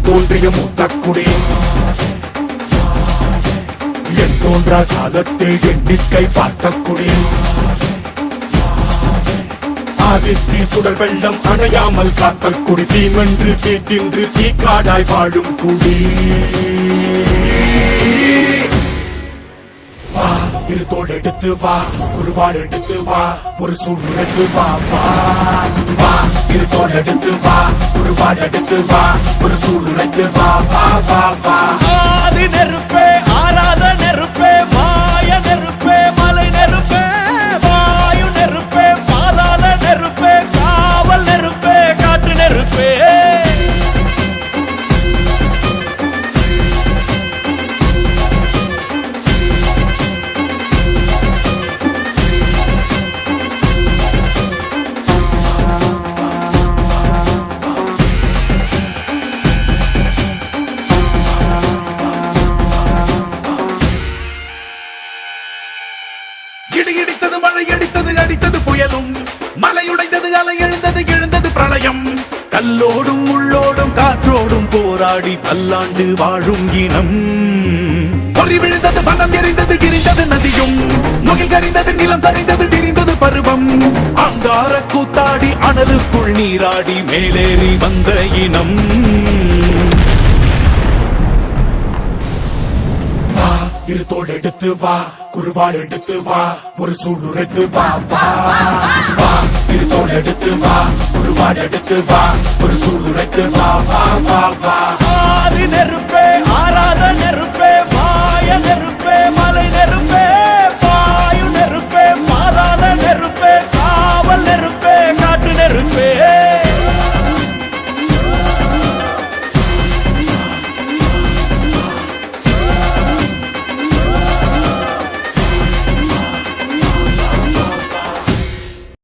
தோன்றிய மூத்தக்குடி என் தோன்றா காலத்தை எண்ணிக்கை பார்த்த குடி ஆதித்தி சுடர் வெள்ளம் அணையாமல் காத்த குடி தீமென்று தீத்தின்று தீக்காடாய் வாழும் குடி வா இரு தோள் எடுத்து வா ஒரு வாள் எடுத்து வா ஒரு சூழ் எடுத்து வா வா வா இரு தோள் எடுத்து வா ஒரு வாள் எடுத்து வா ஒரு சூழ் எடுத்து வா வா வா வா ஆதி நெருப்பே ஆராத நெருப்பே மாய நெருப்பே மலை நெருப்பே வாயு நெருப்பே பாதாள நெருப்பே காவல் நெருப்பே காற்று நெருப்பே இடித்தது மழை அடித்தது அடித்தது புயலும் மலையுடைந்தது அலை எழுந்தது எழுந்தது பிரளயம் கல்லோடும் உள்ளோடும் காற்றோடும் போராடி பல்லாண்டு வாழும் இனம் பொறி விழுந்தது மனம் எரிந்தது எரிந்தது நதியும் முகில் கரிந்தது நிலம் சரிந்தது திரிந்தது பருவம் அங்கார கூத்தாடி அனலுக்குள் நீராடி மேலேறி வந்த இனம் இரு தோள் எடுத்து வா குருவாள் எடுத்து வா ஒரு சூழ் உரைத்து வா வா வா இரு தோள் எடுத்து வா குருவாள் எடுத்து வா ஒரு சூழ் உரைத்து வா வா வா வா ஆதி நெருப்பே ஆராத